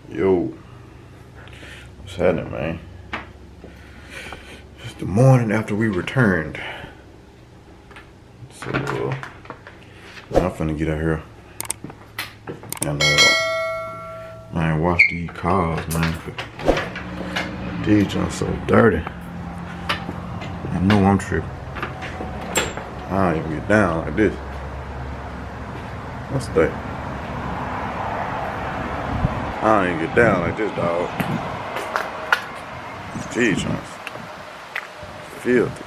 Yo, what's happening, man? It's the morning after we returned. So, I'm finna get out here and, man, wash these cars, man. These joints so dirty. I know I'm tripping. I don't even get down like this. What's that? I don't even get down like this, dog. These joints filthy.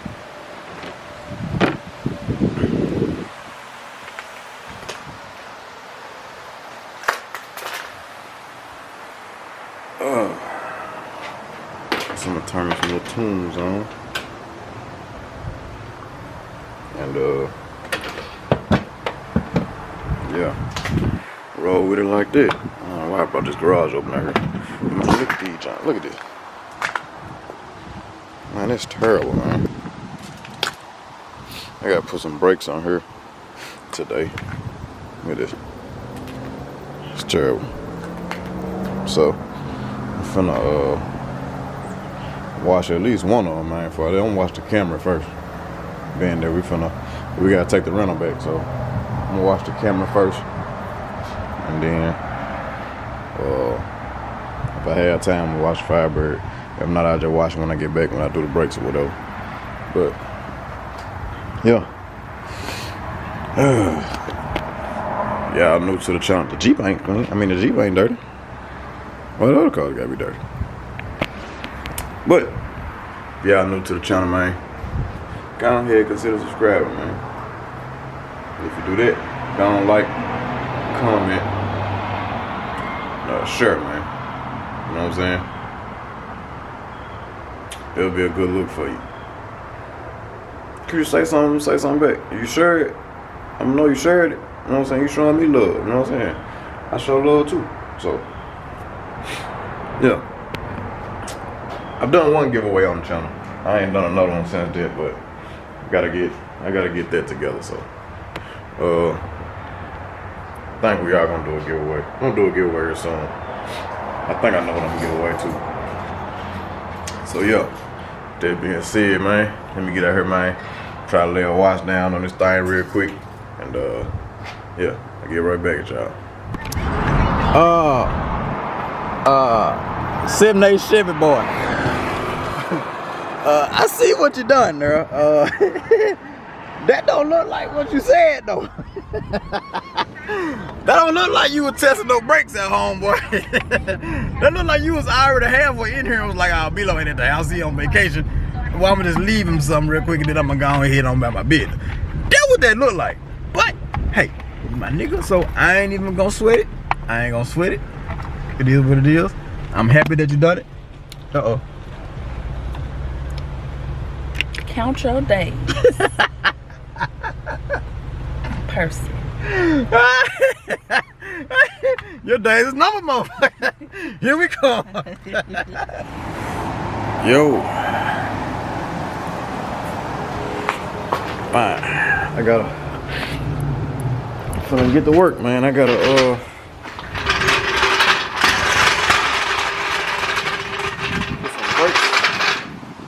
So I'm gonna turn some little tunes on. And yeah, roll with it like that. I don't know why I brought this garage open out here. Look at these giants. Look at this. Man, that's terrible, man. I gotta put some brakes on here today. Look at this. It's terrible. So I'm finna wash at least one of them, man. Before I don't wash the camera first. Being there, we gotta take the rental back, so I'm gonna watch the camera first, and then if I have time, I'll watch Firebird. If not, I'll just watch it when I get back, when I do the brakes or whatever. But yeah, yeah, I'm new to the channel. The Jeep ain't clean. I mean, the Jeep ain't dirty. Well, the other cars gotta be dirty. But yeah, I'm new to the channel, man. Go ahead and consider subscribing, man. If you do that, go on, like, comment, share, man. You know what I'm saying? It'll be a good look for you. Could you say something back? You share it, I'm gonna know you shared it. You know what I'm saying? You showing me love, you know what I'm saying? I show love too. So yeah. I've done one giveaway on the channel. I ain't done another one since then, but I gotta get that together. So I think we are gonna do a giveaway. I'm gonna do a giveaway here soon. I think I know what I'm gonna give away too. So yeah, that being said, man, let me get out here, man. Try to lay a wash down on this thing real quick, and yeah, I'll get right back at y'all. 7-8 Chevy boy. I see what you done there. That don't look like what you said though. That don't look like you were testing no brakes at home, boy. That look like you was already halfway in here and was like, I'll be low in at the house, he on vacation. Well, I'm gonna just leave him something real quick and then I'm gonna go ahead on about my business. That's what that look like. But hey, my nigga, so I ain't even gonna sweat it. I ain't gonna sweat it. It is what it is. I'm happy that you done it. Uh-oh. Count your days. Person. Your days is number, motherfucker. Here we come. Yo, fine. I gotta get to work, man. I gotta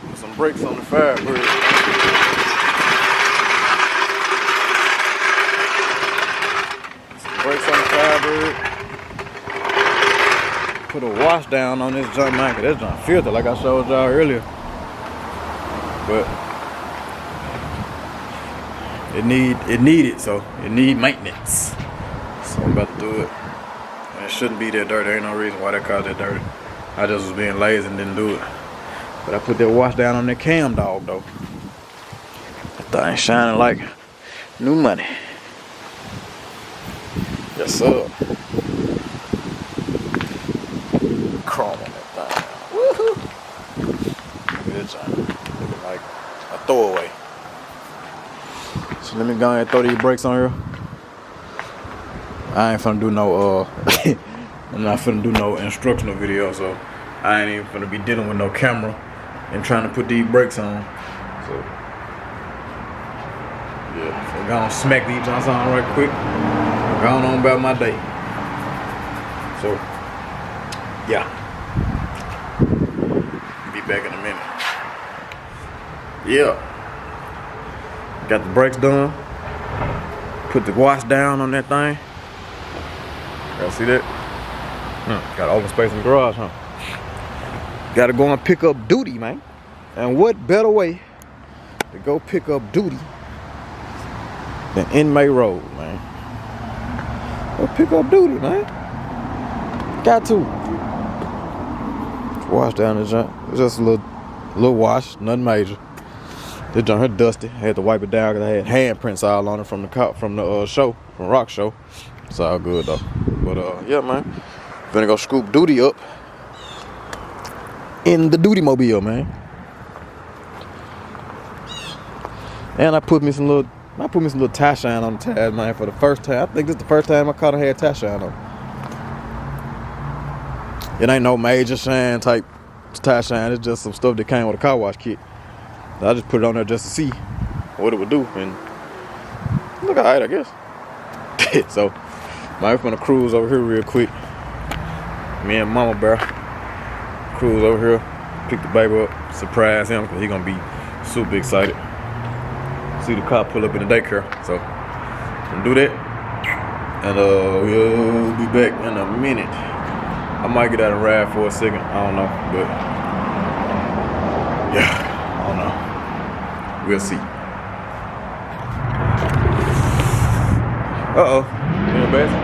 put some brakes on the Firebird. Brakes on the Firebird. Put a wash down on this junk, man, cause this junk filthy like I showed y'all earlier. But it need maintenance. So I'm about to do it. And it shouldn't be that dirty. There ain't no reason why that car's that dirty. I just was being lazy and didn't do it. But I put that wash down on that cam dog though. That thing shining like new money. Yes, sir. Chrome on that thing. Woohoo! Good job. Looking like a throwaway. So let me go ahead and throw these brakes on here. I ain't finna do no I'm not finna do no instructional video, so I ain't even finna be dealing with no camera and trying to put these brakes on. So yeah, so I'm gonna smack these joints on right quick. I'm going on about my day. So yeah. Be back in a minute. Yeah. Got the brakes done. Put the wash down on that thing. Y'all see that? Got open space in the garage, huh? Gotta go and pick up duty, man. And what better way to go pick up duty than Inmate Road, man? Go pick up duty, man. Got to. Wash down the junk. It's just a little wash, nothing major. This junk here dusty. I had to wipe it down because I had handprints all on it from the show, from Rock Show. It's all good though. But yeah, man. Gonna go scoop duty up in the duty mobile, man. And I put me some little tie shine on the tires, man, for the first time. I think this is the first time I caught a had tie shine on. It ain't no major shine type tie shine. It's just some stuff that came with a car wash kit. I just put it on there just to see what it would do, and look alright, I guess. So, man, we're gonna cruise over here real quick. Me and Mama Bear cruise over here, pick the baby up, surprise him, because he's gonna be super excited. See the car pull up in the daycare, so gonna do that, and we'll be back in a minute. I might get out and ride for a second, I don't know, but yeah, I don't know. We'll see. Uh-oh, in the basket.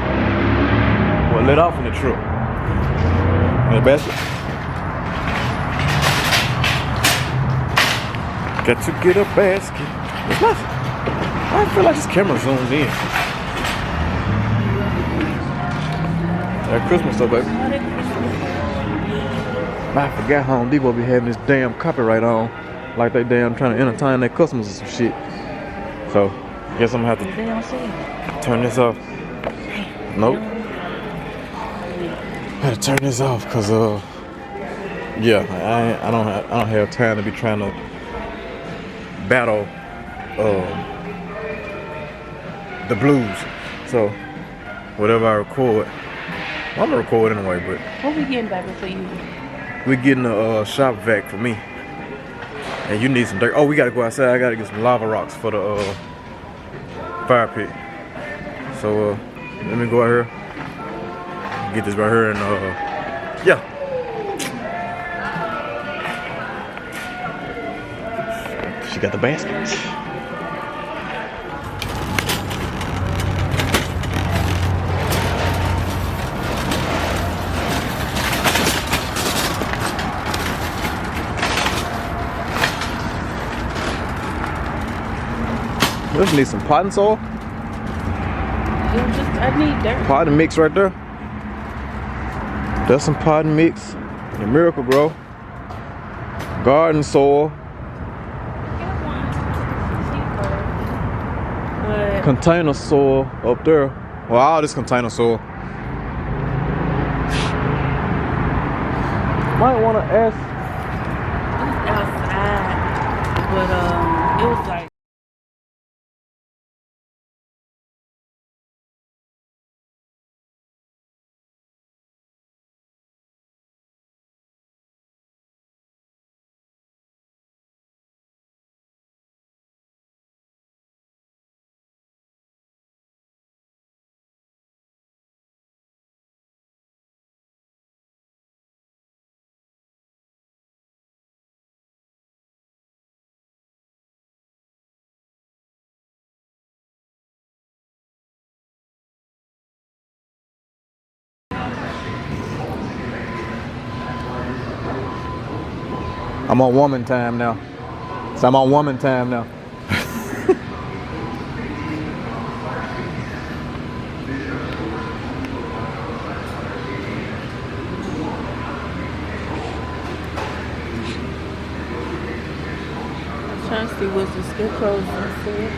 Well, let off in the truck. In the basket. Got to get a basket. It's nothing. I feel like this camera zooms in. That Christmas stuff, baby. I forgot Home Depot be having this damn copyright on. Like they damn trying to entertain their customers or some shit. So, guess I'm gonna have to turn this off. Nope. I had to turn this off because yeah, I don't have time to be trying to battle the blues. So whatever I record, well, I'm gonna record anyway. But What we getting, baby, for you? we're getting a shop vac for me, and you need some dirt. Oh, we gotta go outside. I gotta get some lava rocks for the fire pit. So let me go out here, get this right here, and yeah. She got the basket. We just need some potting soil. I need dirt. Potting mix right there. That's some potting mix. The Miracle Grow. Garden soil. But Container soil up there. Well, all this container soil. Might want to ask. it's outside. But it was like. I'm on woman time now. So I'm on woman time now. I'm trying to see what's the scarecrows said.